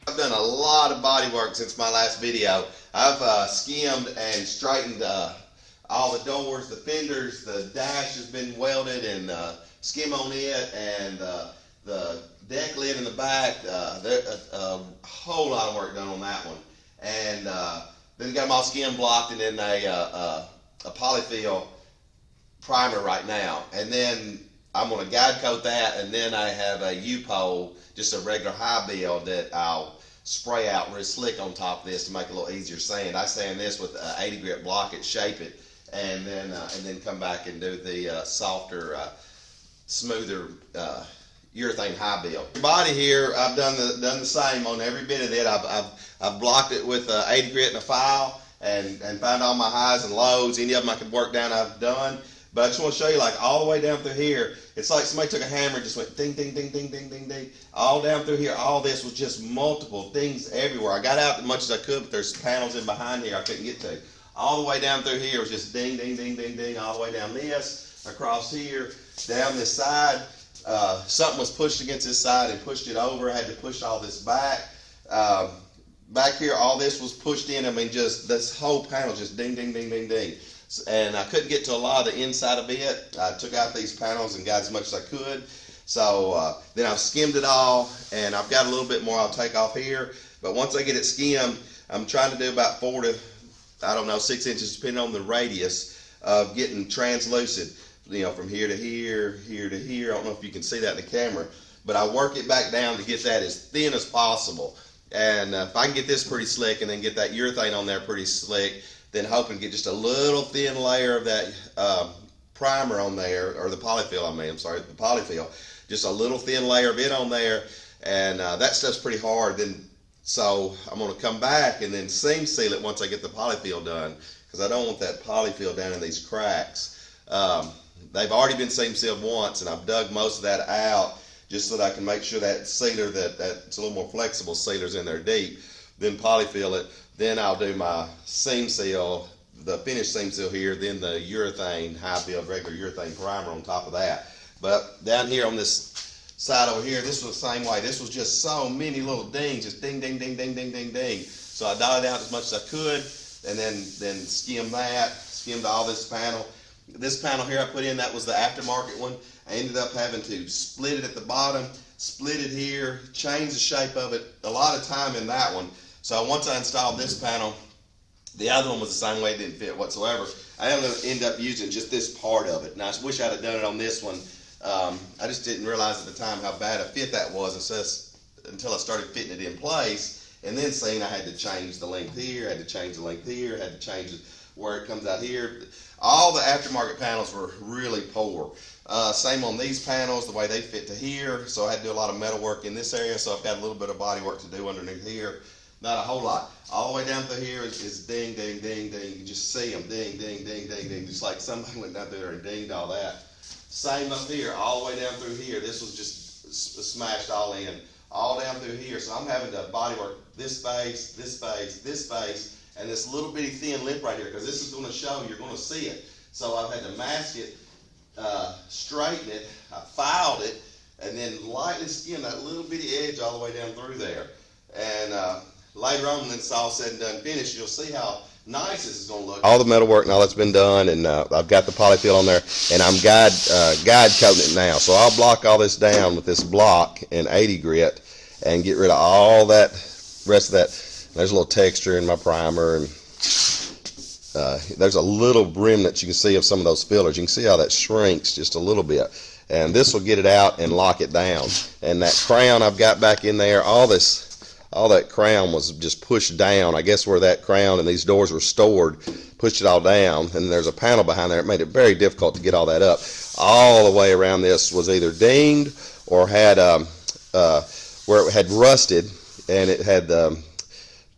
I've done a lot of body work since my last video. I've skimmed and straightened all the doors, the fenders, the dash has been welded and skim on it, and the deck lid in the back. There's a whole lot of work done on that one. And then got them all skim blocked and then a polyfill primer right now. And then I'm going to guide coat that, and then I have a U-pole, just a regular high build that I'll spray out real slick on top of this to make it a little easier sand. I sand this with 80 grit, block it, shape it, and then come back and do the softer, smoother urethane high build. Body here, I've done the same on every bit of it. I've blocked it with 80 grit and a file, and found all my highs and lows. Any of them I could work down, I've done. But I just want to show you, like, all the way down through here, it's like somebody took a hammer and just went ding, ding, ding, ding, ding, ding, ding. All down through here, all this was just multiple things everywhere. I got out as much as I could, but there's panels in behind here I couldn't get to. All the way down through here was just ding, ding, ding, ding, ding, all the way down this, across here, down this side. Something was pushed against this side and pushed it over. I had to push all this back. Back here, all this was pushed in. I mean, just this whole panel just ding, ding, ding, ding, ding. And I couldn't get to a lot of the inside of it. I took out these panels and got as much as I could. So then I've skimmed it all, and I've got a little bit more I'll take off here. But once I get it skimmed, I'm trying to do about 4 to, I don't know, 6 inches, depending on the radius of getting translucent. You know, from here to here, here to here. I don't know if you can see that in the camera, but I work it back down to get that as thin as possible. And if I can get this pretty slick and then get that urethane on there pretty slick, then hoping to get just a little thin layer of that primer on there, or the polyfill, the polyfill, just a little thin layer of it on there, and that stuff's pretty hard. Then, so I'm going to come back and then seam seal it once I get the polyfill done, because I don't want that polyfill down in these cracks. They've already been seam sealed once, and I've dug most of that out just so that I can make sure that sealer, that's a little more flexible sealer's in there deep, then polyfill it. Then I'll do my seam seal, the finished seam seal here, then the urethane high build, regular urethane primer on top of that. But down here on this side over here, this was the same way. This was just so many little dings, just ding, ding, ding, ding, ding, ding, ding. So I dotted out as much as I could, and then skimmed all this panel. This panel here I put in, that was the aftermarket one. I ended up having to split it at the bottom, split it here, change the shape of it. A lot of time in that one. So once I installed this panel, the other one was the same way, it didn't fit whatsoever. I ended up using just this part of it. And I wish I'd have done it on this one. I just didn't realize at the time how bad a fit that was until I started fitting it in place. And then seeing I had to change the length here, had to change the length here, had to change where it comes out here. All the aftermarket panels were really poor. Same on these panels, the way they fit to here. So I had to do a lot of metal work in this area. So I've got a little bit of body work to do underneath here. Not a whole lot. All the way down through here is ding, ding, ding, ding. You can just see them ding, ding, ding, ding, ding. Just like somebody went down there and dinged all that. Same up here, all the way down through here. This was just smashed all in. All down through here. So I'm having to body work this space, this space, this space, and this little bitty thin lip right here, because this is going to show, you're going to see it. So I've had to mask it, straighten it, I filed it, and then lightly skim that little bitty edge all the way down through there. And later on, when it's all said and done finished, you'll see how nice this is going to look. All the metal work and all that's been done, and I've got the polyfill on there, and I'm guide coating it now. So I'll block all this down with this block in 80 grit and get rid of all that rest of that. There's a little texture in my primer, and there's a little brim that you can see of some of those fillers. You can see how that shrinks just a little bit, and this will get it out and lock it down. And that crown I've got back in there, all that crown was just pushed down. I guess where that crown and these doors were stored, pushed it all down, and there's a panel behind there. It made it very difficult to get all that up. All the way around this was either dinged or had where it had rusted, and it had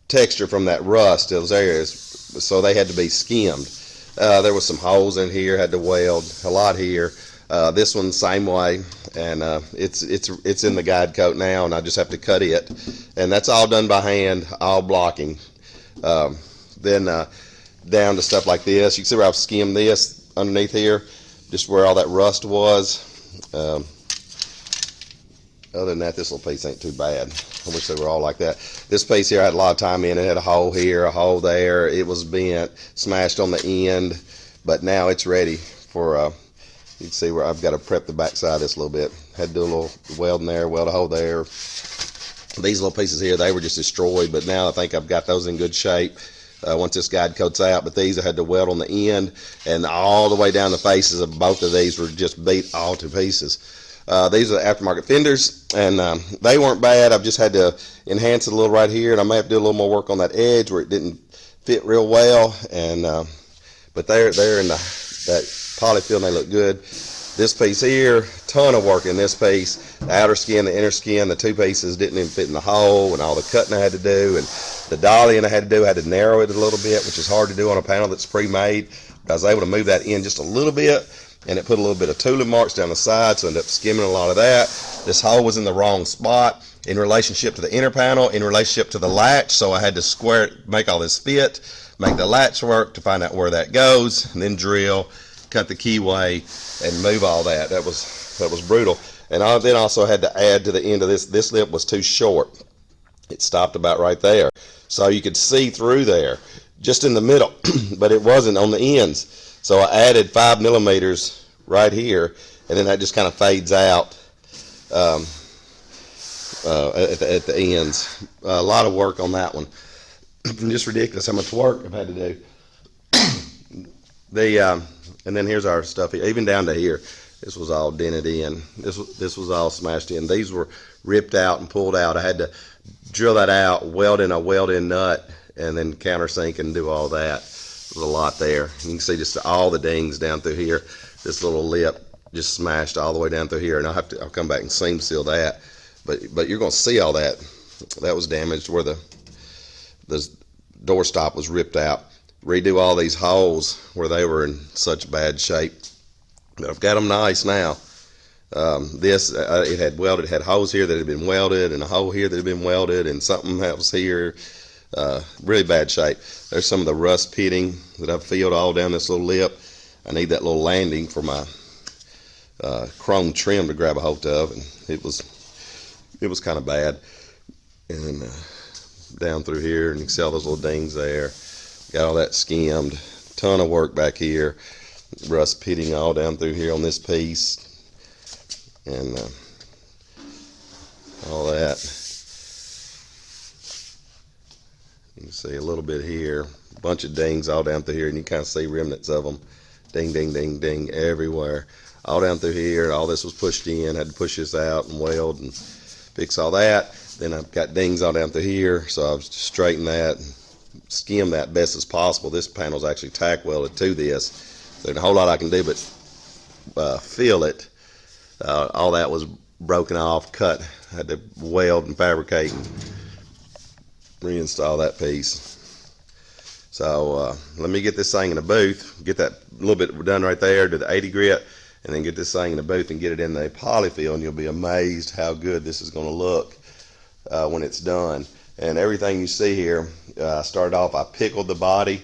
texture from that rust, those areas, so they had to be skimmed. There was some holes in here, had to weld a lot here. This one same way, and it's in the guide coat now, and I just have to cut it, and that's all done by hand, all blocking. Then down to stuff like this. You can see where I've skimmed this underneath here, just where all that rust was. Other than that, this little piece ain't too bad. I wish they were all like that. This piece here had a lot of time in it. It had a hole here, a hole there. It was bent, smashed on the end, but now it's ready for, you can see where I've got to prep the back side of this a little bit. Had to do a little welding there, weld a hole there. These little pieces here, they were just destroyed, but now I think I've got those in good shape. Once this guide coats out, but these I had to weld on the end, and all the way down the faces of both of these were just beat all to pieces. These are the aftermarket fenders, and they weren't bad. I've just had to enhance it a little right here, and I may have to do a little more work on that edge where it didn't fit real well. And but they're in that polyfill, and they look good. This piece here, ton of work in this piece. The outer skin, the inner skin, the two pieces didn't even fit in the hole, and all the cutting I had to do, and the dollying I had to narrow it a little bit, which is hard to do on a panel that's pre-made. But I was able to move that in just a little bit, and it put a little bit of tooling marks down the side, so I ended up skimming a lot of that. This hole was in the wrong spot in relationship to the inner panel, in relationship to the latch, so I had to square it, make all this fit, make the latch work to find out where that goes, and then drill, cut the keyway, and move all that. That was brutal. And I then also had to add to the end of this. This lip was too short. It stopped about right there, so you could see through there, just in the middle, but it wasn't on the ends. So I added 5 millimeters right here, and then that just kind of fades out at the ends. A lot of work on that one. Just ridiculous how much work I've had to do. And then here's our stuff here, even down to here. This was all dented in. This was all smashed in. These were ripped out and pulled out. I had to drill that out, weld in a weld-in nut, and then countersink and do all that. There's a lot there. You can see just all the dings down through here. This little lip just smashed all the way down through here, and I'll come back and seam seal that. But you're going to see all that. That was damaged where the door stop was ripped out. Redo all these holes where they were in such bad shape. But I've got them nice now. It had welded, it had holes here that had been welded, and a hole here that had been welded, and something else here. Really bad shape. There's some of the rust pitting that I've filled all down this little lip. I need that little landing for my chrome trim to grab a hold of, and it was kind of bad. And down through here, and you can see all those little dings there. Got all that skimmed. Ton of work back here. Rust pitting all down through here on this piece, and all that. You can see a little bit here, a bunch of dings all down through here, and you kind of see remnants of them. Ding, ding, ding, ding everywhere. All down through here. All this was pushed in. Had to push this out and weld and fix all that. Then I've got dings all down through here, so I was just straighten that and skim that best as possible. This panel's actually tack welded to this. There's a whole lot I can do but fill it. All that was broken off, cut. I had to weld and fabricate and reinstall that piece. So let me get this thing in the booth, get that little bit done right there, do the 80 grit, and then get this thing in the booth and get it in the polyfill, and you'll be amazed how good this is going to look when it's done. And everything you see here, I started off, I pickled the body.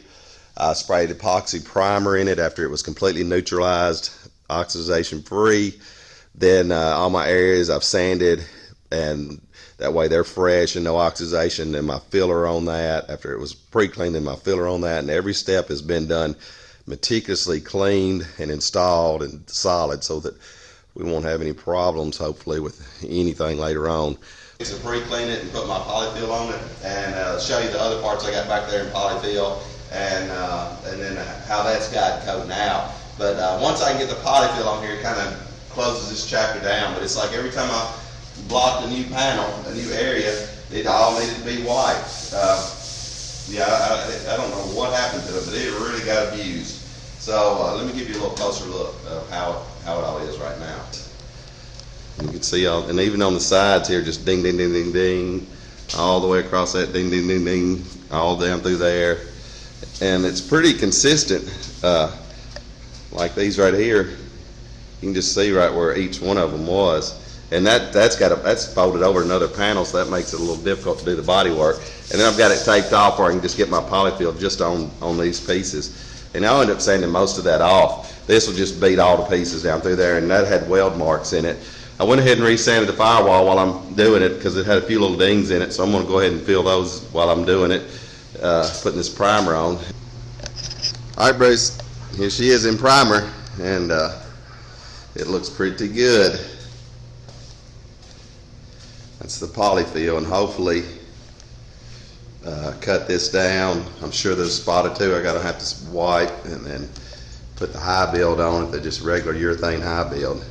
I sprayed epoxy primer in it after it was completely neutralized, oxidation free. Then all my areas I've sanded, and that way they're fresh and no oxidation. And my filler on that, after it was pre-cleaned, and my filler on that, and every step has been done meticulously cleaned and installed and solid, so that we won't have any problems hopefully with anything later on. To pre-clean it and put my polyfill on it, and show you the other parts I got back there in polyfill, and then how that's got coating out. But once I can get the polyfill on here, it kind of closes this chapter down. But it's like every time I blocked a new panel, a new area, it all needed to be white. I don't know what happened to it, but it really got abused. So let me give you a little closer look of how it all is right now. You can see all, and even on the sides here, just ding, ding, ding, ding, ding, all the way across that, ding, ding, ding, ding, all down through there. And it's pretty consistent, like these right here. You can just see right where each one of them was. And that's folded over another panel, so that makes it a little difficult to do the body work. And then I've got it taped off where I can just get my polyfill just on these pieces. And I'll end up sanding most of that off. This will just beat all the pieces down through there, and that had weld marks in it. I went ahead and re-sanded the firewall while I'm doing it because it had a few little dings in it, so I'm going to go ahead and fill those while I'm doing it, putting this primer on. Alright Bruce, here she is in primer, and it looks pretty good. That's the polyfill, and hopefully cut this down. I'm sure there's a spot or two I gotta have to wipe, and then put the high build on it, the just regular urethane high build,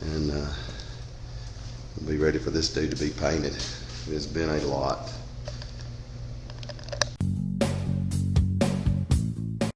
and be ready for this dude to be painted. It's been a lot.